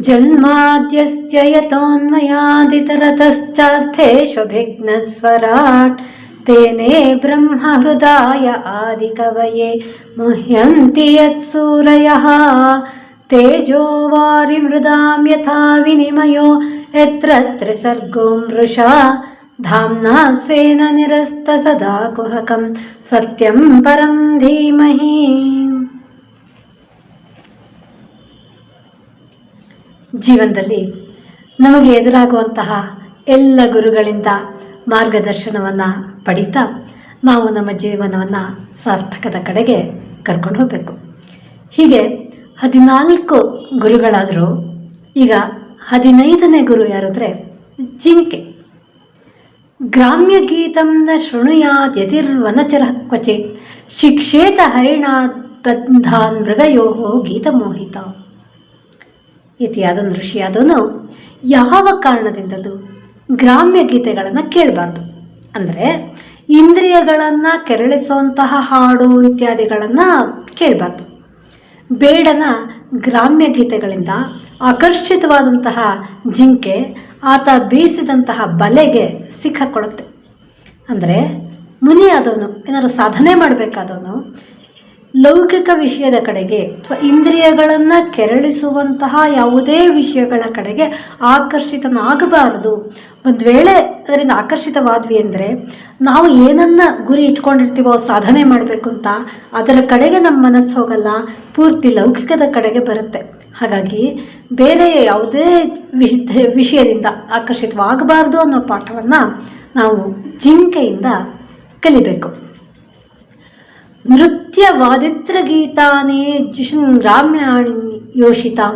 ಜನ್ಮಾದ್ಯಸ್ಯ ಯತೋನ್ಮಯಾದಿತರತಶ್ಚಾರ್ಥೇಷ್ವಭಿಘ್ನಸ್ವರಾಟ್ ತೇನೇ ಬ್ರಹ್ಮ ಹೃದಯ ಆದಿಕವಯೇ ಮುಹ್ಯಂತಿ ಯತ್ಸೂರಯಃ ತೇಜೋ ವಾರಿಮೃದಾಂ ಯಥಾ ವಿನಿಮಯೋ ಯತ್ರ ತ್ರಿಸರ್ಗೋ ಮೃಷಾ ಧಾಮ್ನಾ ಸ್ವೇನ ನಿರಸ್ತಸದಾ ಕುಹಕಂ ಸತ್ಯಂ ಪರಂ ಧೀಮಹಿ. ಜೀವನದಲ್ಲಿ ನಮಗೆ ಎದುರಾಗುವಂತಹ ಎಲ್ಲ ಗುರುಗಳಿಂದ ಮಾರ್ಗದರ್ಶನವನ್ನು ಪಡೀತಾ ನಾವು ನಮ್ಮ ಜೀವನವನ್ನು ಸಾರ್ಥಕದ ಕಡೆಗೆ ಕರ್ಕೊಂಡು ಹೋಗಬೇಕು. ಹೀಗೆ 14 ಗುರುಗಳಾದರೂ ಈಗ 15ನೇ ಗುರು ಯಾರು ಅಂದರೆ ಜಿಂಕೆ. ಗ್ರಾಮ್ಯ ಗೀತಂ ನ ಶೃಣುಯಾತ್ ಯತಿರ್ವನಚರಃ ಕ್ವಚಿತ್ ಶಿಕ್ಷೇತ ಹರಿಣಾತ್ ಬಂಧಾನ್ ಮೃಗಯೋ ಗೀತಮೋಹಿತ. ಇತಿಯಾದನು ಋಷಿಯಾದವನು ಯಾವ ಕಾರಣದಿಂದಲೂ ಗ್ರಾಮ್ಯ ಗೀತೆಗಳನ್ನು ಕೇಳಬಾರ್ದು. ಅಂದರೆ ಇಂದ್ರಿಯಗಳನ್ನು ಕೆರಳಿಸುವಂತಹ ಹಾಡು ಇತ್ಯಾದಿಗಳನ್ನು ಕೇಳಬಾರ್ದು. ಬೇಡನ ಗ್ರಾಮ್ಯ ಗೀತೆಗಳಿಂದ ಆಕರ್ಷಿತವಾದಂತಹ ಜಿಂಕೆ ಆತ ಬೀಸಿದಂತಹ ಬಲೆಗೆ ಸಿಕ್ಕಾಕೊಳ್ಳುತ್ತೆ. ಅಂದರೆ ಮುನಿಯಾದವನು ಏನಾದರೂ ಸಾಧನೆ ಮಾಡಬೇಕಾದವನು ಲೌಕಿಕ ವಿಷಯದ ಕಡೆಗೆ ಅಥವಾ ಇಂದ್ರಿಯಗಳನ್ನು ಕೆರಳಿಸುವಂತಹ ಯಾವುದೇ ವಿಷಯಗಳ ಕಡೆಗೆ ಆಕರ್ಷಿತನಾಗಬಾರದು. ಒಂದು ವೇಳೆ ಅದರಿಂದ ಆಕರ್ಷಿತವಾದ್ವಿ ಅಂದರೆ ನಾವು ಏನನ್ನ ಗುರಿ ಇಟ್ಕೊಂಡಿರ್ತೀವೋ ಸಾಧನೆ ಮಾಡಬೇಕು ಅಂತ, ಅದರ ಕಡೆಗೆ ನಮ್ಮ ಮನಸ್ಸು ಹೋಗಲ್ಲ, ಪೂರ್ತಿ ಲೌಕಿಕದ ಕಡೆಗೆ ಬರುತ್ತೆ. ಹಾಗಾಗಿ ಬೇರೆ ಯಾವುದೇ ವಿಷಯದಿಂದ ಆಕರ್ಷಿತವಾಗಬಾರ್ದು ಅನ್ನೋ ಪಾಠವನ್ನು ನಾವು ಜಿಂಕೆಯಿಂದ ಕಲಿಬೇಕು. ನೃತ್ಯ ವಾದಿತ್ರ ಗೀತಾನೇ ಜಿಷನ್ ಗ್ರಾಮ್ಯಾಣಿ ಯೋಷಿತಾಂ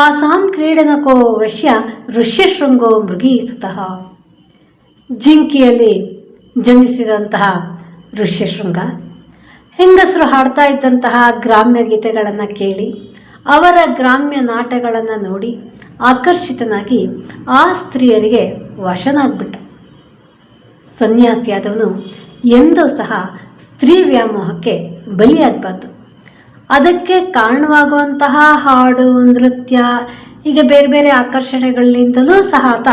ಆಸಾಂ ಕ್ರೀಡನಕೋ ವಶ್ಯ ಋಷ್ಯಶೃಂಗೋ ಮೃಗೀಸುತಃ. ಜಿಂಕೆಯಲ್ಲಿ ಜನಿಸಿದಂತಹ ಋಷ್ಯಶೃಂಗ ಹೆಂಗಸರು ಹಾಡ್ತಾ ಇದ್ದಂತಹ ಗ್ರಾಮ್ಯ ಗೀತೆಗಳನ್ನು ಕೇಳಿ ಅವರ ಗ್ರಾಮ್ಯ ನಾಟಗಳನ್ನು ನೋಡಿ ಆಕರ್ಷಿತನಾಗಿ ಆ ಸ್ತ್ರೀಯರಿಗೆ ವಶನಾಗ್ಬಿಟ್ಟ. ಸನ್ಯಾಸಿಯಾದವನು ಎಂದೂ ಸಹ ಸ್ತ್ರೀ ವ್ಯಾಮೋಹಕ್ಕೆ ಬಲಿಯಾಗಬಾರ್ದು. ಅದಕ್ಕೆ ಕಾರಣವಾಗುವಂತಹ ಹಾಡು, ನೃತ್ಯ, ಹೀಗೆ ಬೇರೆ ಬೇರೆ ಆಕರ್ಷಣೆಗಳಿಂದಲೂ ಸಹ ಆತ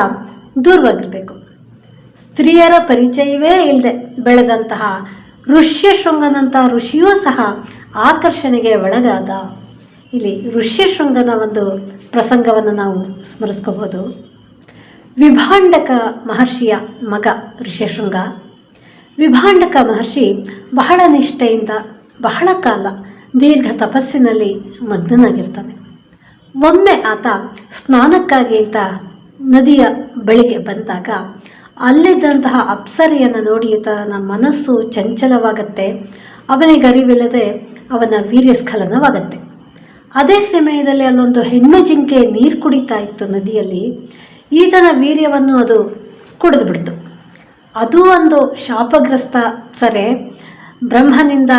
ದೂರವಾಗಿರಬೇಕು. ಸ್ತ್ರೀಯರ ಪರಿಚಯವೇ ಇಲ್ಲದೆ ಬೆಳೆದಂತಹ ಋಷ್ಯಶೃಂಗನಂಥ ಋಷಿಯೂ ಸಹ ಆಕರ್ಷಣೆಗೆ ಒಳಗಾದ. ಇಲ್ಲಿ ಋಷ್ಯಶೃಂಗನ ಒಂದು ಪ್ರಸಂಗವನ್ನು ನಾವು ಸ್ಮರಿಸ್ಕೋಬಹುದು. ವಿಭಾಂಡಕ ಮಹರ್ಷಿಯ ಮಗ ಋಷ್ಯಶೃಂಗ. ವಿಭಾಂಡಕ ಮಹರ್ಷಿ ಬಹಳ ನಿಷ್ಠೆಯಿಂದ ಬಹಳ ಕಾಲ ದೀರ್ಘ ತಪಸ್ಸಿನಲ್ಲಿ ಮಗ್ನನಾಗಿರ್ತಾನೆ. ಒಮ್ಮೆ ಆತ ಸ್ನಾನಕ್ಕಾಗಿ ಅಂತ ನದಿಯ ಬಳಿಗೆ ಬಂದಾಗ ಅಲ್ಲಿದ್ದಂತಹ ಅಪ್ಸರೆಯನ್ನು ನೋಡಿ ತನ್ನ ಮನಸ್ಸು ಚಂಚಲವಾಗತ್ತೆ. ಅವನಿಗರಿವಿಲ್ಲದೆ ಅವನ ವೀರ್ಯಸ್ಖಲನವಾಗತ್ತೆ. ಅದೇ ಸಮಯದಲ್ಲಿ ಅಲ್ಲೊಂದು ಹೆಣ್ಣು ಜಿಂಕೆ ನೀರು ಕುಡಿತಾ ಇತ್ತು ನದಿಯಲ್ಲಿ. ಈತನ ವೀರ್ಯವನ್ನು ಅದು ಕುಡಿದು ಬಿಡ್ತು. ಅದು ಒಂದು ಶಾಪಗ್ರಸ್ತ ಅಪ್ಸರೆ, ಬ್ರಹ್ಮನಿಂದ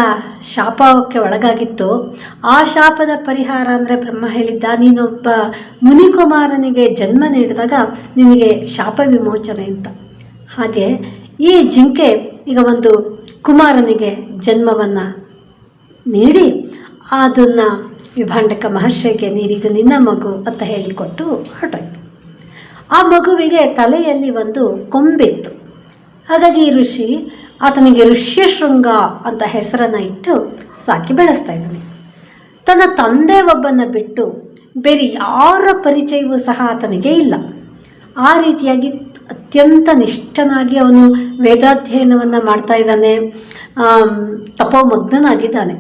ಶಾಪಕ್ಕೆ ಒಳಗಾಗಿತ್ತು. ಆ ಶಾಪದ ಪರಿಹಾರ ಅಂದರೆ ಬ್ರಹ್ಮ ಹೇಳಿದ್ದ, ನೀನೊಬ್ಬ ಮುನಿಕುಮಾರನಿಗೆ ಜನ್ಮ ನೀಡಿದಾಗ ನಿನಗೆ ಶಾಪ ವಿಮೋಚನೆ ಅಂತ. ಹಾಗೆ ಈ ಜಿಂಕೆ ಈಗ ಒಂದು ಕುಮಾರನಿಗೆ ಜನ್ಮವನ್ನು ನೀಡಿ ಅದನ್ನು ವಿಭಾಂಡಕ ಮಹರ್ಷಿಗೆ ನೀಡಿದ್ದು ನಿನ್ನ ಮಗು ಅಂತ ಹೇಳಿಕೊಟ್ಟು ಹೊರಟೋಯ್ತು. ಆ ಮಗುವಿಗೆ ತಲೆಯಲ್ಲಿ ಒಂದು ಕೊಂಬಿತ್ತು. ಹಾಗಾಗಿ ಈ ಋಷಿ ಆತನಿಗೆ ಋಷ್ಯಶೃಂಗ ಅಂತ ಹೆಸರನ್ನು ಇಟ್ಟು ಸಾಕಿ ಬೆಳೆಸ್ತಾ ಇದ್ದಾನೆ. ತನ್ನ ತಂದೆ ಒಬ್ಬನ ಬಿಟ್ಟು ಬೇರೆ ಯಾರ ಪರಿಚಯವೂ ಸಹ ಆತನಿಗೆ ಇಲ್ಲ. ಆ ರೀತಿಯಾಗಿ ಅತ್ಯಂತ ನಿಷ್ಠನಾಗಿ ಅವನು ವೇದಾಧ್ಯಯನವನ್ನು ಮಾಡ್ತಾ ಇದ್ದಾನೆ, ತಪೋಮಗ್ನಾಗಿದ್ದಾನೆ.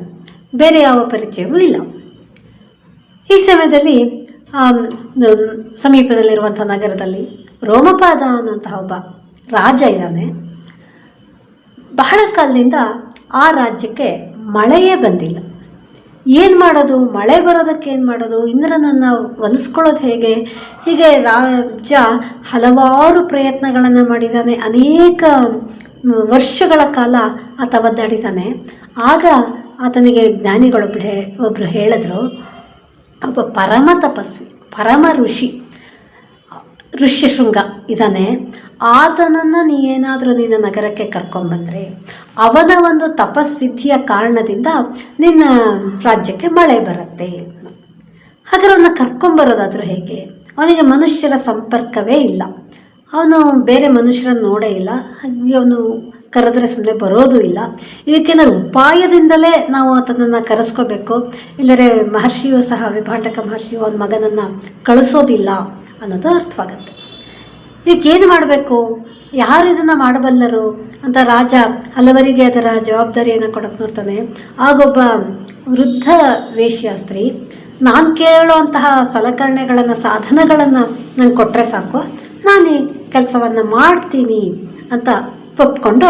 ಬೇರೆ ಯಾವ ಪರಿಚಯವೂ ಇಲ್ಲ. ಈ ಸಮಯದಲ್ಲಿ ಸಮೀಪದಲ್ಲಿರುವಂಥ ನಗರದಲ್ಲಿ ರೋಮಪಾದ ಅನ್ನುವಂತಹ ಒಬ್ಬ ರಾಜ ಇದ್ದಾನೆ. ಬಹಳ ಕಾಲದಿಂದ ಆ ರಾಜ್ಯಕ್ಕೆ ಮಳೆಯೇ ಬಂದಿಲ್ಲ. ಏನು ಮಾಡೋದು, ಮಳೆ ಬರೋದಕ್ಕೆ ಏನು ಮಾಡೋದು, ಇಂದ್ರನನ್ನು ಒಲಿಸ್ಕೊಳ್ಳೋದು ಹೇಗೆ? ಹೀಗೆ ರಾಜ ಹಲವಾರು ಪ್ರಯತ್ನಗಳನ್ನು ಮಾಡಿದ್ದಾನೆ. ಅನೇಕ ವರ್ಷಗಳ ಕಾಲ ಆತ ಒದ್ದಾಡಿದ್ದಾನೆ. ಆಗ ಆತನಿಗೆ ಜ್ಞಾನಿಗಳೊಬ್ಬರು ಹೇಳಿದ್ರು, ಒಬ್ಬ ಪರಮ ತಪಸ್ವಿ, ಪರಮ ಋಷಿ ಋಷ್ಯಶೃಂಗ ಇದ್ದಾನೆ, ಆತನನ್ನು ನೀನೇನಾದರೂ ನಿನ್ನ ನಗರಕ್ಕೆ ಕರ್ಕೊಂಡ್ಬಂದರೆ ಅವನ ಒಂದು ತಪಸ್ಸಿದ್ಧಿಯ ಕಾರಣದಿಂದ ನಿನ್ನ ರಾಜ್ಯಕ್ಕೆ ಮಳೆ ಬರುತ್ತೆ. ಹಾಗಾದ್ರೆ ಅವನ್ನ ಕರ್ಕೊಂಬರೋದಾದರೂ ಹೇಗೆ? ಅವನಿಗೆ ಮನುಷ್ಯರ ಸಂಪರ್ಕವೇ ಇಲ್ಲ, ಅವನು ಬೇರೆ ಮನುಷ್ಯರನ್ನು ನೋಡೇ ಇಲ್ಲ, ಹಾಗೆ ಅವನು ಕರೆದ್ರೆ ಸುಮ್ಮನೆ ಬರೋದು ಇಲ್ಲ. ಇದಕ್ಕೇನಾದ್ರು ಉಪಾಯದಿಂದಲೇ ನಾವು ಆತನನ್ನು ಕರೆಸ್ಕೋಬೇಕು, ಇಲ್ಲರೆ ಮಹರ್ಷಿಯೂ ಸಹ ವಿಭಾಂಡಕ ಮಹರ್ಷಿಯು ಅವನ ಮಗನನ್ನು ಕಳಿಸೋದಿಲ್ಲ ಅನ್ನೋದು ಅರ್ಥವಾಗತ್ತೆ. ಇದಕ್ಕೇನು ಮಾಡಬೇಕು, ಯಾರು ಇದನ್ನು ಮಾಡಬಲ್ಲರು ಅಂತ ರಾಜ ಹಲವರಿಗೆ ಅದರ ಜವಾಬ್ದಾರಿಯನ್ನು ಕೊಡಕ್ಕೆ ನೋಡ್ತಾನೆ. ಆಗೊಬ್ಬ ವೃದ್ಧ ವೇಶ್ಯ ಸ್ತ್ರೀ, ನಾನು ಕೇಳುವಂತಹ ಸಲಕರಣೆಗಳನ್ನು ಸಾಧನಗಳನ್ನು ನಂಗೆ ಕೊಟ್ಟರೆ ಸಾಕು, ನಾನು ಈ ಕೆಲಸವನ್ನು ಮಾಡ್ತೀನಿ ಅಂತ ಒಪ್ಕೊಂಡು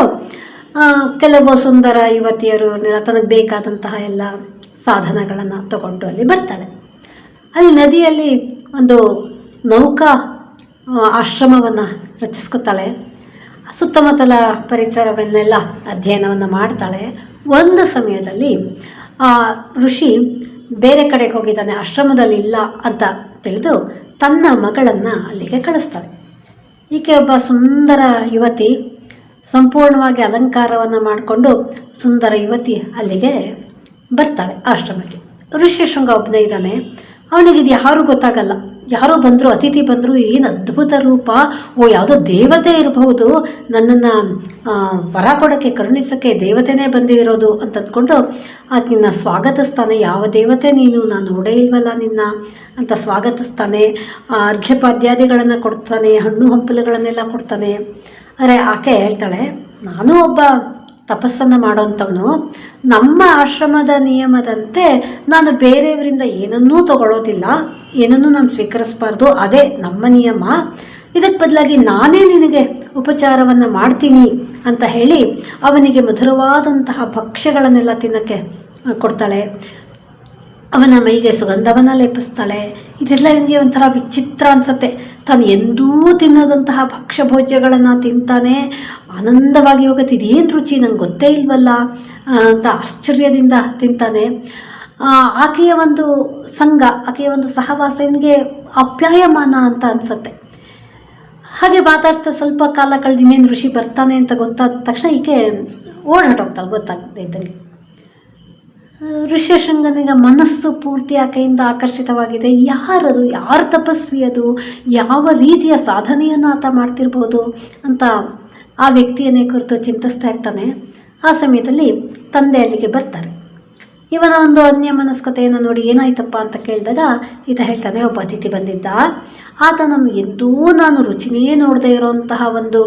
ಕೆಲವು ಸುಂದರ ಯುವತಿಯರು ತನಗೆ ಬೇಕಾದಂತಹ ಎಲ್ಲ ಸಾಧನಗಳನ್ನು ತಗೊಂಡು ಅಲ್ಲಿ ಬರ್ತಾಳೆ. ಅಲ್ಲಿ ನದಿಯಲ್ಲಿ ಒಂದು ನೌಕಾ ಆಶ್ರಮವನ್ನು ರಚಿಸ್ಕೊತಾಳೆ. ಸುತ್ತಮುತ್ತಲ ಪರಿಸರವನ್ನೆಲ್ಲ ಅಧ್ಯಯನವನ್ನು ಮಾಡ್ತಾಳೆ. ಒಂದು ಸಮಯದಲ್ಲಿ ಆ ಋಷಿ ಬೇರೆ ಕಡೆಗೆ ಹೋಗಿದ್ದಾನೆ, ಆಶ್ರಮದಲ್ಲಿ ಇಲ್ಲ ಅಂತ ತಿಳಿದು ತನ್ನ ಮಗಳನ್ನು ಅಲ್ಲಿಗೆ ಕಳಿಸ್ತಾಳೆ. ಈಕೆ ಒಬ್ಬ ಸುಂದರ ಯುವತಿ, ಸಂಪೂರ್ಣವಾಗಿ ಅಲಂಕಾರವನ್ನು ಮಾಡಿಕೊಂಡು ಸುಂದರ ಯುವತಿ ಅಲ್ಲಿಗೆ ಬರ್ತಾಳೆ ಆಶ್ರಮಕ್ಕೆ. ಋಷ್ಯಶೃಂಗ ಒಬ್ಬನೇ ಇದ್ದಾನೆ, ಅವನಿಗಿದು ಯಾರೂ ಗೊತ್ತಾಗಲ್ಲ. ಯಾರೋ ಬಂದರು, ಅತಿಥಿ ಬಂದರು, ಏನು ಅದ್ಭುತ ರೂಪ, ಓ ಯಾವುದೋ ದೇವತೆ ಇರಬಹುದು, ನನ್ನನ್ನು ವರ ಕೊಡೋಕ್ಕೆ ಕರುಣಿಸೋಕ್ಕೆ ದೇವತೆನೇ ಬಂದಿರೋದು ಅಂತ ಅಂದ್ಕೊಂಡು ಆಕಿನ್ನ ಸ್ವಾಗತಿಸ್ತಾನೆ. ಯಾವ ದೇವತೆ ನೀನು, ನಾನು ನೋಡೇ ಇಲ್ವಲ್ಲ ನಿನ್ನ ಅಂತ ಸ್ವಾಗತಿಸ್ತಾನೆ. ಅರ್ಘ್ಯಪಾದ್ಯಾದಿಗಳನ್ನು ಕೊಡ್ತಾನೆ, ಹಣ್ಣು ಹಂಪಲುಗಳನ್ನೆಲ್ಲ ಕೊಡ್ತಾನೆ. ಆದರೆ ಆಕೆ ಹೇಳ್ತಾಳೆ, ನಾನು ಒಬ್ಬ ತಪಸ್ಸನ್ನು ಮಾಡೋಂಥವನು, ನಮ್ಮ ಆಶ್ರಮದ ನಿಯಮದಂತೆ ನಾನು ಬೇರೆಯವರಿಂದ ಏನನ್ನೂ ತಗೊಳ್ಳೋದಿಲ್ಲ, ಏನನ್ನೂ ನಾನು ಸ್ವೀಕರಿಸಬಾರ್ದು, ಅದೇ ನಮ್ಮ ನಿಯಮ. ಇದಕ್ಕೆ ಬದಲಾಗಿ ನಾನೇ ನಿನಗೆ ಉಪಚಾರವನ್ನು ಮಾಡ್ತೀನಿ ಅಂತ ಹೇಳಿ ಅವನಿಗೆ ಮಧುರವಾದಂತಹ ಭಕ್ಷ್ಯಗಳನ್ನೆಲ್ಲ ತಿನ್ನೋಕ್ಕೆ ಕೊಡ್ತಾಳೆ. ಅವನ ಮೈಗೆ ಸುಗಂಧವನ್ನು ಲೇಪಿಸ್ತಾಳೆ. ಇದೆಲ್ಲ ಇವನಿಗೆ ಒಂಥರ ವಿಚಿತ್ರ ಅನಿಸುತ್ತೆ. ತಾನು ಎಂದೂ ತಿನ್ನದಂತಹ ಭಕ್ಷ್ಯ ಭೋಜ್ಯಗಳನ್ನು ತಿಂತಾನೆ. ಆನಂದವಾಗಿ ಹೋಗುತ್ತೆ, ಇದೇನು ರುಚಿ ನಂಗೆ ಗೊತ್ತೇ ಇಲ್ವಲ್ಲ ಅಂತ ಆಶ್ಚರ್ಯದಿಂದ ತಿಂತಾನೆ. ಆಕೆಯ ಒಂದು ಸಂಘ, ಆಕೆಯ ಒಂದು ಸಹವಾಸ ಇವನಿಗೆ ಅಪ್ಯಾಯಮಾನ ಅಂತ ಅನಿಸುತ್ತೆ. ಹಾಗೆ ಮಾತಾಡ್ತಾ ಸ್ವಲ್ಪ ಕಾಲ ಕಳೆದು ಇನ್ನೇನು ಋಷಿ ಬರ್ತಾನೆ ಅಂತ ಗೊತ್ತಾದ ತಕ್ಷಣ ಈಕೆ ಓಡಾಟೋಗ್ತಾಳೆ ಗೊತ್ತಾಗದೆ ಇದ್ದಂಗೆ. ಋಷ್ಯಶೃಂಗನಿಗೆ ಮನಸ್ಸು ಪೂರ್ತಿ ಆಕೆಯಿಂದ ಆಕರ್ಷಿತವಾಗಿದೆ. ಯಾರದು, ಯಾರ ತಪಸ್ವಿ ಅದು, ಯಾವ ರೀತಿಯ ಸಾಧನೆಯನ್ನು ಆತ ಮಾಡ್ತಿರ್ಬೋದು ಅಂತ ಆ ವ್ಯಕ್ತಿಯನ್ನೇ ಕುರಿತು ಚಿಂತಿಸ್ತಾ ಇರ್ತಾನೆ. ಆ ಸಮಯದಲ್ಲಿ ತಂದೆ ಅಲ್ಲಿಗೆ ಬರ್ತಾರೆ. ಇವನ ಒಂದು ಅನ್ಯ ಮನಸ್ಕತೆಯನ್ನು ನೋಡಿ ಏನಾಯ್ತಪ್ಪ ಅಂತ ಕೇಳಿದಾಗ ಈತ ಹೇಳ್ತಾನೆ, ಒಬ್ಬ ಅತಿಥಿ ಬಂದಿದ್ದ, ಆತ ನಮಗೆ ಎಂದೂ ನಾನು ರುಚಿನೇ ನೋಡದೇ ಇರೋಂತಹ ಒಂದು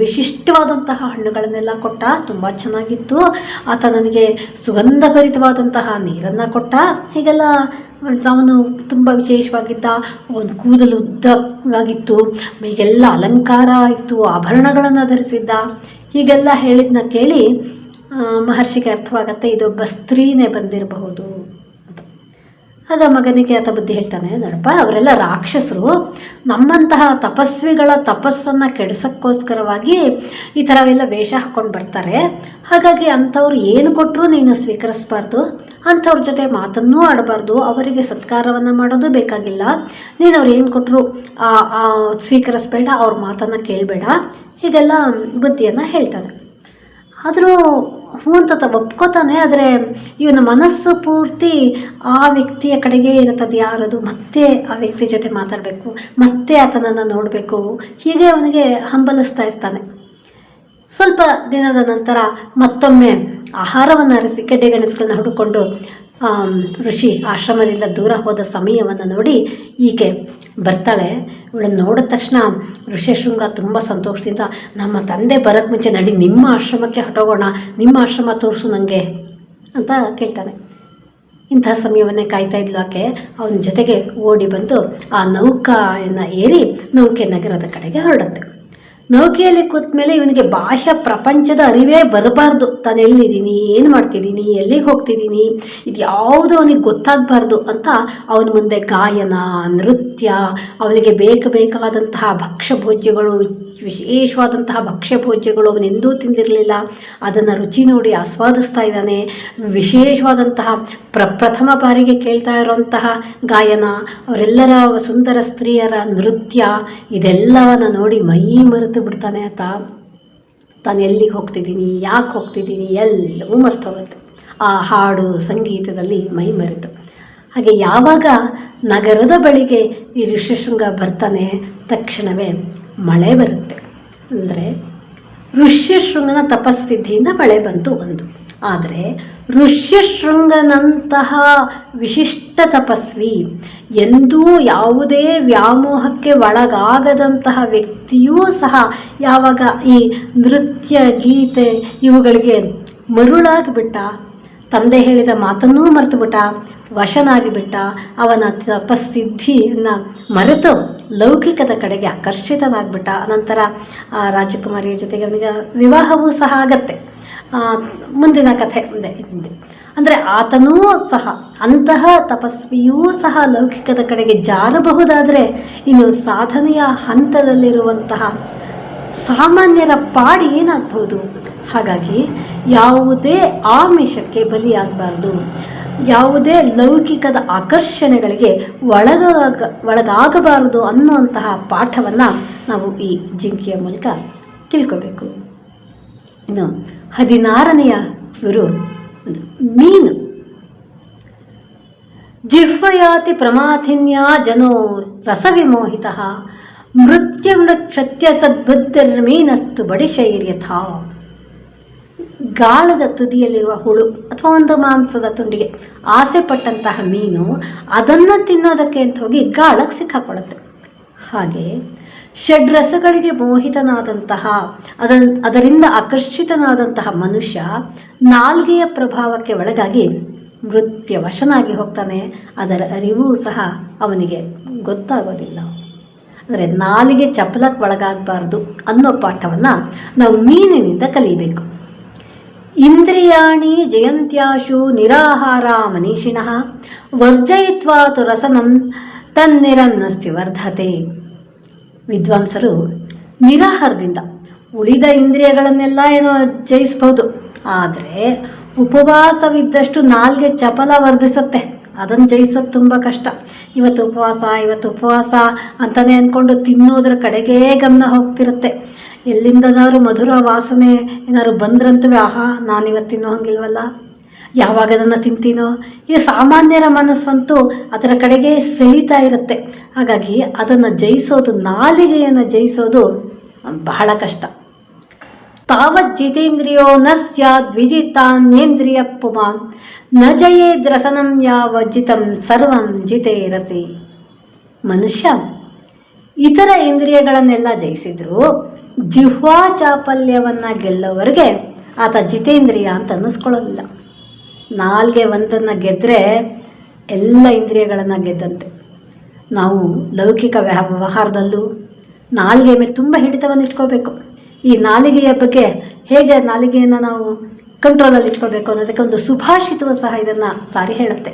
ವಿಶಿಷ್ಟವಾದಂತಹ ಹಣ್ಣುಗಳನ್ನೆಲ್ಲ ಕೊಟ್ಟ, ತುಂಬ ಚೆನ್ನಾಗಿತ್ತು. ಆತ ನನಗೆ ಸುಗಂಧಭರಿತವಾದಂತಹ ನೀರನ್ನು ಕೊಟ್ಟ. ಹೀಗೆಲ್ಲ ಅವನು ತುಂಬ ವಿಶೇಷವಾಗಿದ್ದ. ಒಂದು ಕೂದಲು ಉದ್ದವಾಗಿತ್ತು, ಮೈಗೆಲ್ಲ ಅಲಂಕಾರ ಇತ್ತು, ಆಭರಣಗಳನ್ನು ಧರಿಸಿದ್ದ. ಹೀಗೆಲ್ಲ ಹೇಳಿದ್ನ ಕೇಳಿ ಮಹರ್ಷಿಗೆ ಅರ್ಥವಾಗತ್ತೆ, ಇದೊಬ್ಬ ಸ್ತ್ರೀನೇ ಬಂದಿರಬಹುದು ಅಂತ. ಆಗ ಮಗನಿಗೆ ಆತ ಬುದ್ಧಿ ಹೇಳ್ತಾನೆ, ನೋಡಪ್ಪ, ಅವರೆಲ್ಲ ರಾಕ್ಷಸರು, ನಮ್ಮಂತಹ ತಪಸ್ವಿಗಳ ತಪಸ್ಸನ್ನು ಕೆಡಿಸೋಕ್ಕೋಸ್ಕರವಾಗಿ ಈ ಥರವೆಲ್ಲ ವೇಷ ಹಾಕ್ಕೊಂಡು ಬರ್ತಾರೆ. ಹಾಗಾಗಿ ಅಂಥವ್ರು ಏನು ಕೊಟ್ಟರು ನೀನು ಸ್ವೀಕರಿಸಬಾರ್ದು, ಅಂಥವ್ರ ಜೊತೆ ಮಾತನ್ನೂ ಆಡಬಾರ್ದು, ಅವರಿಗೆ ಸತ್ಕಾರವನ್ನು ಮಾಡೋದು ಬೇಕಾಗಿಲ್ಲ. ನೀನು ಅವ್ರು ಏನು ಕೊಟ್ಟರು ಸ್ವೀಕರಿಸಬೇಡ, ಅವ್ರ ಮಾತನ್ನು ಕೇಳಬೇಡ, ಹೀಗೆಲ್ಲ ಬುದ್ಧಿಯನ್ನು ಹೇಳ್ತಾನೆ. ಆದರೂ ಹ್ಞೂ ಅಂತ ಒಪ್ಕೋತಾನೆ. ಆದರೆ ಇವನ ಮನಸ್ಸು ಪೂರ್ತಿ ಆ ವ್ಯಕ್ತಿಯ ಕಡೆಗೆ ಇರುತ್ತದೆ. ಯಾರದು, ಮತ್ತೆ ಆ ವ್ಯಕ್ತಿ ಜೊತೆ ಮಾತಾಡಬೇಕು, ಮತ್ತೆ ಆತನನ್ನು ನೋಡಬೇಕು, ಹೀಗೆ ಅವನಿಗೆ ಹಂಬಲಿಸ್ತಾ ಇರ್ತಾನೆ. ಸ್ವಲ್ಪ ದಿನದ ನಂತರ ಮತ್ತೊಮ್ಮೆ ಆಹಾರವನ್ನು ಅರಸಿ ಗೆಡ್ಡೆಗೆಣಸುಗಳನ್ನ ಹುಡುಕೊಂಡು ಋಷಿ ಆಶ್ರಮದಿಂದ ದೂರ ಹೋದ ಸಮಯವನ್ನು ನೋಡಿ ಈಕೆ ಬರ್ತಾಳೆ. ಇವಳನ್ನು ನೋಡಿದ ತಕ್ಷಣ ಋಷ್ಯಶೃಂಗ ತುಂಬ ಸಂತೋಷದಿಂದ, ನಮ್ಮ ತಂದೆ ಬರೋಕ್ಕೆ ಮುಂಚೆ ನಡಿ ನಿಮ್ಮ ಆಶ್ರಮಕ್ಕೆ ಹೊಟ್ಟೋಗೋಣ, ನಿಮ್ಮ ಆಶ್ರಮ ತೋರಿಸು ನನಗೆ ಅಂತ ಕೇಳ್ತಾನೆ. ಇಂಥ ಸಮಯವನ್ನೇ ಕಾಯ್ತಾ ಇದ್ಲು ಆಕೆ. ಅವನ ಜೊತೆಗೆ ಓಡಿ ಬಂದು ಆ ನೌಕೆಯನ್ನು ಏರಿ ನೌಕೆ ನಗರದ ಕಡೆಗೆ ಹೊರಡುತ್ತೆ. ನೌಕೆಯಲ್ಲಿ ಕೂತ ಮೇಲೆ ಇವನಿಗೆ ಬಾಹ್ಯ ಪ್ರಪಂಚದ ಅರಿವೇ ಬರಬಾರ್ದು. ತಾನು ಎಲ್ಲಿದ್ದೀನಿ, ಏನು ಮಾಡ್ತಿದ್ದೀನಿ, ಎಲ್ಲಿಗೆ ಹೋಗ್ತಿದ್ದೀನಿ, ಇದು ಯಾವುದು ಅವನಿಗೆ ಗೊತ್ತಾಗಬಾರ್ದು ಅಂತ ಅವನ ಮುಂದೆ ಗಾಯನ, ನೃತ್ಯ, ಅವನಿಗೆ ಬೇಕಾದಂತಹ ಭಕ್ಷ್ಯ ಭೋಜ್ಯಗಳು, ವಿಶೇಷವಾದಂತಹ ಭಕ್ಷ್ಯ ಭೋಜ್ಯಗಳು ಅವನೆಂದೂ ತಿಂದಿರಲಿಲ್ಲ, ಅದನ್ನು ರುಚಿ ನೋಡಿ ಆಸ್ವಾದಿಸ್ತಾ ಇದ್ದಾನೆ. ವಿಶೇಷವಾದಂತಹ ಪ್ರಥಮ ಬಾರಿಗೆ ಕೇಳ್ತಾ ಇರೋಂತಹ ಗಾಯನ, ಅವರೆಲ್ಲರ ಸುಂದರ ಸ್ತ್ರೀಯರ ನೃತ್ಯ, ಇದೆಲ್ಲವನ್ನು ನೋಡಿ ಮೈ ಮರೆತು ಬಿಡ್ತಾನೆ ಆತ. ತಾನು ಎಲ್ಲಿಗೆ ಹೋಗ್ತಿದ್ದೀನಿ, ಯಾಕೆ ಹೋಗ್ತಿದ್ದೀನಿ, ಎಲ್ಲವೂ ಮರೆತು ಹೋಗುತ್ತೆ. ಆ ಹಾಡು ಸಂಗೀತದಲ್ಲಿ ಮೈ ಮರೆತು. ಹಾಗೆ ಯಾವಾಗ ನಗರದ ಬಳಿಗೆ ಈ ಋಷ್ಯಶೃಂಗ ಬರ್ತಾನೆ, ತಕ್ಷಣವೇ ಮಳೆ ಬರುತ್ತೆ. ಅಂದರೆ ಋಷ್ಯಶೃಂಗನ ತಪಸ್ಸಿದ್ಧಿಯಿಂದ ಮಳೆ ಬಂತು ಒಂದು. ಆದರೆ ಋಷ್ಯಶೃಂಗನಂತಹ ವಿಶಿಷ್ಟ ತಪಸ್ವಿ, ಎಂದೂ ಯಾವುದೇ ವ್ಯಾಮೋಹಕ್ಕೆ ಒಳಗಾಗದಂತಹ ವ್ಯಕ್ತಿಯೂ ಸಹ ಯಾವಾಗ ಈ ನೃತ್ಯ ಗೀತೆ ಇವುಗಳಿಗೆ ಮರುಳಾಗಿಬಿಟ್ಟ, ತಂದೆ ಹೇಳಿದ ಮಾತನ್ನೂ ಮರೆತುಬಿಟ್ಟ, ವಶನಾಗಿಬಿಟ್ಟ, ಅವನ ತಪಸ್ಸಿದ್ಧಿಯನ್ನು ಮರೆತು ಲೌಕಿಕದ ಕಡೆಗೆ ಆಕರ್ಷಿತನಾಗ್ಬಿಟ್ಟ. ಅನಂತರ ಆ ರಾಜಕುಮಾರಿಯ ಜೊತೆಗೆ ಅವನಿಗೆ ವಿವಾಹವೂ ಸಹ ಆಗತ್ತೆ. ಮುಂದಿನ ಕಥೆ ಮುಂದೆ. ಅಂದರೆ ಆತನೂ ಸಹ, ಅಂತಹ ತಪಸ್ವಿಯೂ ಸಹ ಲೌಕಿಕದ ಕಡೆಗೆ ಜಾರಬಹುದಾದರೆ ಇನ್ನು ಸಾಧನೆಯ ಹಂತದಲ್ಲಿರುವಂತಹ ಸಾಮಾನ್ಯರ ಪಾಡಿ ಏನಾಗ್ಬೋದು? ಹಾಗಾಗಿ ಯಾವುದೇ ಆಮಿಷಕ್ಕೆ ಬಲಿಯಾಗಬಾರ್ದು, ಯಾವುದೇ ಲೌಕಿಕದ ಆಕರ್ಷಣೆಗಳಿಗೆ ಒಳಗಾಗಬಾರದು ಅನ್ನುವಂತಹ ಪಾಠವನ್ನು ನಾವು ಈ ಜಿಂಕೆಯ ಮೂಲಕ ತಿಳ್ಕೋಬೇಕು. ಇನ್ನು 16ನೆಯ ಇವರು ಒಂದು ಮೀನು. ಜಿಹ್ವಯಾತಿ ಪ್ರಮಾಥಿನ್ಯಾ ಜನೋ ರಸವಿಮೋಹಿತ ಮೃತ್ಯುಮೃಚ್ಛತ್ಯ ಸದ್ಬುದ್ಧಿರ್ಮೀನಸ್ತು ಬಡಿಶೈರ್ಯಥಾ. ಗಾಳದ ತುದಿಯಲ್ಲಿರುವ ಹುಳು ಅಥವಾ ಒಂದು ಮಾಂಸದ ತುಂಡಿಗೆ ಆಸೆ ಪಟ್ಟಂತಹ ಮೀನು ಅದನ್ನು ತಿನ್ನೋದಕ್ಕೆ ಅಂತ ಹೋಗಿ ಗಾಳಕ್ಕೆ ಸಿಕ್ಕಾಕೊಳ್ಳುತ್ತೆ. ಹಾಗೆ ಷಡ್ರಸಗಳಿಗೆ ಮೋಹಿತನಾದಂತಹ ಅದರಿಂದ ಆಕರ್ಷಿತನಾದಂತಹ ಮನುಷ್ಯ ನಾಲ್ಗೆಯ ಪ್ರಭಾವಕ್ಕೆ ಒಳಗಾಗಿ ಮೃತ್ಯವಶನಾಗಿ ಹೋಗ್ತಾನೆ. ಅದರ ಅರಿವೂ ಸಹ ಅವನಿಗೆ ಗೊತ್ತಾಗೋದಿಲ್ಲ. ಅಂದರೆ ನಾಲಿಗೆ ಚಪಲಕ್ಕೆ ಒಳಗಾಗಬಾರ್ದು ಅನ್ನೋ ಪಾಠವನ್ನು ನಾವು ಮೀನಿನಿಂದ ಕಲಿಬೇಕು. ಇಂದ್ರಿಯಾಣಿ ಜಯಂತ್ಯಾಶು ನಿರಾಹಾರ ಮನೀಷಿಣಃ ವರ್ಜಯಿತ್ವಾ ತು ರಸನಂ ತನ್ನಿರನ್ನಸ್ತಿ ವರ್ಧತೆ. ವಿದ್ವಾಂಸರು ನಿರಾಹಾರದಿಂದ ಉಳಿದ ಇಂದ್ರಿಯಗಳನ್ನೆಲ್ಲ ಏನೋ ಜಯಿಸ್ಬೋದು, ಆದರೆ ಉಪವಾಸವಿದ್ದಷ್ಟು ನಾಲ್ಗೆ ಚಪಲ ವರ್ಧಿಸುತ್ತೆ. ಅದನ್ನು ಜಯಿಸೋದು ತುಂಬ ಕಷ್ಟ. ಇವತ್ತು ಉಪವಾಸ ಅಂತಲೇ ಅಂದ್ಕೊಂಡು ತಿನ್ನೋದ್ರ ಕಡೆಗೇ ಗಮನ ಹೋಗ್ತಿರುತ್ತೆ. ಎಲ್ಲಿಂದನಾದ್ರು ಮಧುರ ವಾಸನೆ ಏನಾದ್ರು ಬಂದ್ರಂತೂ ಆಹಾ, ನಾನಿವತ್ತು ತಿನ್ನೋ ಹಂಗಿಲ್ವಲ್ಲ, ಯಾವಾಗ ಅದನ್ನು ತಿಂತೀನೋ, ಈ ಸಾಮಾನ್ಯರ ಮನಸ್ಸಂತೂ ಅದರ ಕಡೆಗೆ ಸೆಳೀತಾ ಇರುತ್ತೆ. ಹಾಗಾಗಿ ಅದನ್ನು ಜಯಿಸೋದು, ನಾಲಿಗೆಯನ್ನು ಜಯಿಸೋದು ಬಹಳ ಕಷ್ಟ. ತಾವತ್ ಜಿತೇಂದ್ರಿಯೋ ನ ಸ್ಯಾದ್ವಿಜಿತಾನ್ಯೇಂದ್ರಿಯ ಪುಮಾನ್ ನ ಜಯೇದ್ರಸನಂ ಯಾವಜ್ಜಿತಂ ಸರ್ವಂ ಜಿತೇರಸಿ. ಮನುಷ್ಯ ಇತರ ಇಂದ್ರಿಯಗಳನ್ನೆಲ್ಲ ಜಯಿಸಿದ್ರು ಜಿಹ್ವಾ ಚಾಪಲ್ಯವನ್ನು ಗೆಲ್ಲೋವರೆಗೆ ಆತ ಜಿತೇಂದ್ರಿಯ ಅಂತ ಅನ್ನಿಸ್ಕೊಳ್ಳೋದಿಲ್ಲ. ನಾಲ್ಗೆ ಒಂದನ್ನು ಗೆದ್ದರೆ ಎಲ್ಲ ಇಂದ್ರಿಯಗಳನ್ನು ಗೆದ್ದಂತೆ. ನಾವು ಲೌಕಿಕ ವ್ಯವಹಾರದಲ್ಲೂ ನಾಲಿಗೆ ಮೇಲೆ ತುಂಬ ಹಿಡಿತವನ್ನು ಇಟ್ಕೋಬೇಕು. ಈ ನಾಲಿಗೆಯ ಬಗ್ಗೆ ಹೇಗೆ ನಾಲಿಗೆಯನ್ನು ನಾವು ಕಂಟ್ರೋಲಲ್ಲಿ ಇಟ್ಕೋಬೇಕು ಅನ್ನೋದಕ್ಕೆ ಒಂದು ಸುಭಾಷಿತವೂ ಸಹ ಇದನ್ನು ಸಾರಿ ಹೇಳುತ್ತೆ.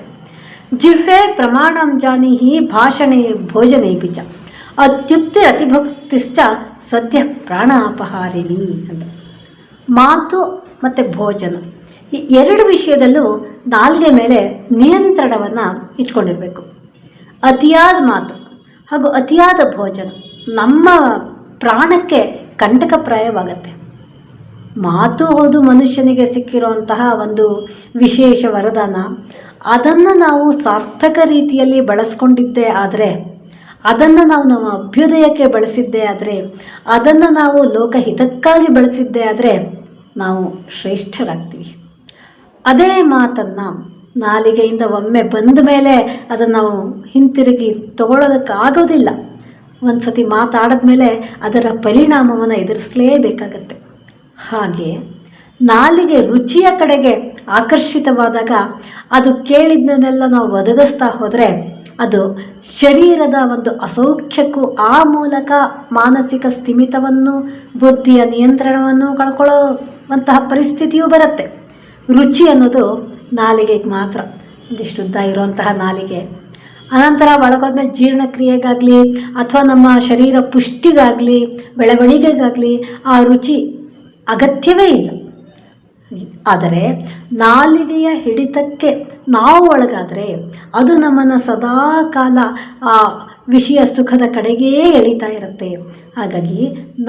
ಜಿಹ್ವೆ ಪ್ರಮಾಣಂ ಜಾನೀಹಿ ಭಾಷಣೆ ಭೋಜನೆ ಪಿಚ ಅತ್ಯುಕ್ತಿ ಅತಿಭಕ್ತಿಶ್ಚ ಸದ್ಯ ಪ್ರಾಣಾಪಹಾರಿಣಿ ಅಂತ. ಮಾತು ಮತ್ತು ಭೋಜನ ಈ ಎರಡು ವಿಷಯದಲ್ಲೂ ನಾಲಿಗೆ ಮೇಲೆ ನಿಯಂತ್ರಣವನ್ನು ಇಟ್ಕೊಂಡಿರಬೇಕು. ಅತಿಯಾದ ಮಾತು ಹಾಗೂ ಅತಿಯಾದ ಭೋಜನ ನಮ್ಮ ಪ್ರಾಣಕ್ಕೆ ಕಂಟಕಪ್ರಾಯವಾಗತ್ತೆ. ಮಾತು ಹೌದು ಮನುಷ್ಯನಿಗೆ ಸಿಕ್ಕಿರುವಂತಹ ಒಂದು ವಿಶೇಷ ವರದಾನ. ಅದನ್ನು ನಾವು ಸಾರ್ಥಕ ರೀತಿಯಲ್ಲಿ ಬಳಸ್ಕೊಂಡಿದ್ದೇ ಆದರೆ, ಅದನ್ನು ನಾವು ನಮ್ಮ ಅಭ್ಯುದಯಕ್ಕೆ ಬಳಸಿದ್ದೇ ಆದರೆ, ಅದನ್ನು ನಾವು ಲೋಕಹಿತಕ್ಕಾಗಿ ಬಳಸಿದ್ದೇ ಆದರೆ ನಾವು ಶ್ರೇಷ್ಠರಾಗ್ತೀವಿ. ಅದೇ ಮಾತನ್ನು ನಾಲಿಗೆಯಿಂದ ಒಮ್ಮೆ ಬಂದ ಮೇಲೆ ಅದನ್ನು ನಾವು ಹಿಂತಿರುಗಿ ತಗೊಳ್ಳೋದಕ್ಕಾಗೋದಿಲ್ಲ. ಒಂದು ಸತಿ ಮಾತಾಡಿದ ಮೇಲೆ ಅದರ ಪರಿಣಾಮವನ್ನು ಎದುರಿಸಲೇಬೇಕಾಗತ್ತೆ. ಹಾಗೆ ನಾಲಿಗೆ ರುಚಿಯ ಕಡೆಗೆ ಆಕರ್ಷಿತವಾದಾಗ ಅದು ಕೇಳಿದ್ದನ್ನೆಲ್ಲ ನಾವು ಒದಗಿಸ್ತಾ ಹೋದರೆ ಅದು ಶರೀರದ ಒಂದು ಅಸೌಖ್ಯಕ್ಕೂ, ಆ ಮೂಲಕ ಮಾನಸಿಕ ಸ್ಥಿಮಿತವನ್ನು, ಬುದ್ಧಿಯ ನಿಯಂತ್ರಣವನ್ನು ಕಳ್ಕೊಳ್ಳುವಂತಹ ಪರಿಸ್ಥಿತಿಯೂ ಬರುತ್ತೆ. ರುಚಿ ಅನ್ನೋದು ನಾಲಿಗೆಗೆ ಮಾತ್ರ, ಒಂದಿಷ್ಟು ಉದ್ದ ಇರುವಂತಹ ನಾಲಿಗೆ. ಅನಂತರ ಒಳಗೋದ್ಮೇಲೆ ಜೀರ್ಣಕ್ರಿಯೆಗಾಗಲಿ ಅಥವಾ ನಮ್ಮ ಶರೀರ ಪುಷ್ಟಿಗಾಗಲಿ ಬೆಳವಣಿಗೆಗಾಗಲಿ ಆ ರುಚಿ ಅಗತ್ಯವೇ ಇಲ್ಲ. ಆದರೆ ನಾಲಿಗೆಯ ಹಿಡಿತಕ್ಕೆ ನಾವು ಒಳಗಾದರೆ ಅದು ನಮ್ಮನ್ನು ಸದಾ ಕಾಲ ಆ ವಿಷಯ ಸುಖದ ಕಡೆಗೇ ಎಳಿತಾ ಇರುತ್ತೆ. ಹಾಗಾಗಿ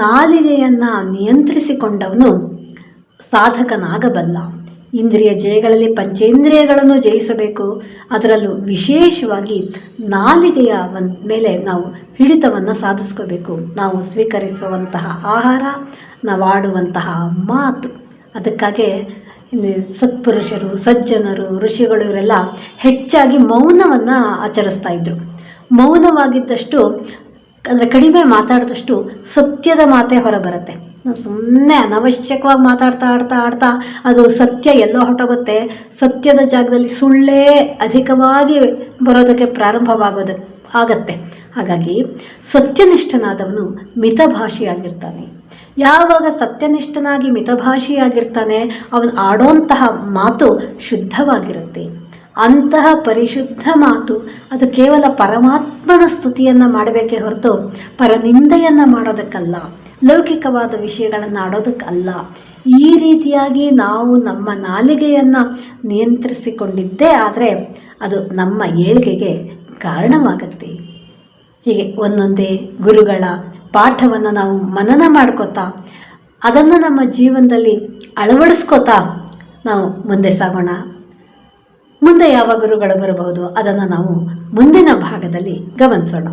ನಾಲಿಗೆಯನ್ನು ನಿಯಂತ್ರಿಸಿಕೊಂಡವನು ಸಾಧಕನಾಗಬಲ್ಲ. ಇಂದ್ರಿಯ ಜಯಗಳಲ್ಲಿ ಪಂಚೇಂದ್ರಿಯಗಳನ್ನು ಜಯಿಸಬೇಕು. ಅದರಲ್ಲೂ ವಿಶೇಷವಾಗಿ ನಾಲಿಗೆಯ ಮೇಲೆ ನಾವು ಹಿಡಿತವನ್ನು ಸಾಧಿಸ್ಕೋಬೇಕು. ನಾವು ಸ್ವೀಕರಿಸುವಂತಹ ಆಹಾರ, ನಾವಾಡುವಂತಹ ಮಾತು. ಅದಕ್ಕಾಗಿ ಸತ್ಪುರುಷರು, ಸಜ್ಜನರು, ಋಷಿಗಳು ಇವರೆಲ್ಲ ಹೆಚ್ಚಾಗಿ ಮೌನವನ್ನು ಆಚರಿಸ್ತಾ ಇದ್ರು. ಮೌನವಾಗಿದ್ದಷ್ಟು, ಅಂದರೆ ಕಡಿಮೆ ಮಾತಾಡಿದಷ್ಟು ಸತ್ಯದ ಮಾತೇ ಹೊರಬರುತ್ತೆ. ನಾವು ಸುಮ್ಮನೆ ಅನವಶ್ಯಕವಾಗಿ ಆಡ್ತಾ ಅದು ಸತ್ಯ ಎಲ್ಲೋ ಹೊರಟೋಗುತ್ತೆ. ಸತ್ಯದ ಜಾಗದಲ್ಲಿ ಸುಳ್ಳೇ ಅಧಿಕವಾಗಿ ಬರೋದಕ್ಕೆ ಆಗತ್ತೆ. ಹಾಗಾಗಿ ಸತ್ಯನಿಷ್ಠನಾದವನು ಮಿತಭಾಷಿಯಾಗಿರ್ತಾನೆ. ಯಾವಾಗ ಸತ್ಯನಿಷ್ಠನಾಗಿ ಮಿತಭಾಷಿಯಾಗಿರ್ತಾನೆ, ಅವನು ಆಡೋಂತಹ ಮಾತು ಶುದ್ಧವಾಗಿರುತ್ತೆ. ಅಂತಹ ಪರಿಶುದ್ಧ ಮಾತು ಅದು ಕೇವಲ ಪರಮಾತ್ಮನ ಸ್ತುತಿಯನ್ನು ಮಾಡಬೇಕೇ ಹೊರತು ಪರನಿಂದೆಯನ್ನು ಮಾಡೋದಕ್ಕಲ್ಲ, ಲೌಕಿಕವಾದ ವಿಷಯಗಳನ್ನು ಆಡೋದಕ್ಕಲ್ಲ. ಈ ರೀತಿಯಾಗಿ ನಾವು ನಮ್ಮ ನಾಲಿಗೆಯನ್ನು ನಿಯಂತ್ರಿಸಿಕೊಂಡಿದ್ದೇ ಆದರೆ ಅದು ನಮ್ಮ ಏಳ್ಗೆಗೆ ಕಾರಣವಾಗುತ್ತೆ. ಹೀಗೆ ಒಂದೊಂದೇ ಗುರುಗಳ ಪಾಠವನ್ನು ನಾವು ಮನನ ಮಾಡ್ಕೋತಾ, ಅದನ್ನು ನಮ್ಮ ಜೀವನದಲ್ಲಿ ಅಳವಡಿಸ್ಕೋತಾ ನಾವು ಮುಂದೆ ಸಾಗೋಣ. ಮುಂದೆ ಯಾವ ಗುರುಗಳು ಬರಬಹುದು ಅದನ್ನು ನಾವು ಮುಂದಿನ ಭಾಗದಲ್ಲಿ ಗಮನಿಸೋಣ.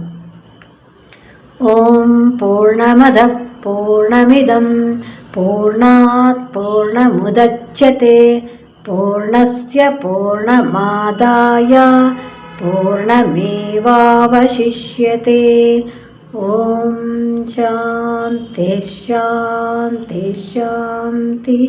ಓಂ ಪೂರ್ಣಮದ ಪೂರ್ಣಮಿದಂ ಪೂರ್ಣಾತ್ ಪೂರ್ಣಮುದಚ್ಯತೆ ಪೂರ್ಣಸ್ಯ ಪೂರ್ಣಮಾದಾಯ ಪೂರ್ಣಮೇವಾವಶಿಷ್ಯತೆ. ಓಂ ಶಾಂತಿ ಶಾಂತಿ ಶಾಂತಿ.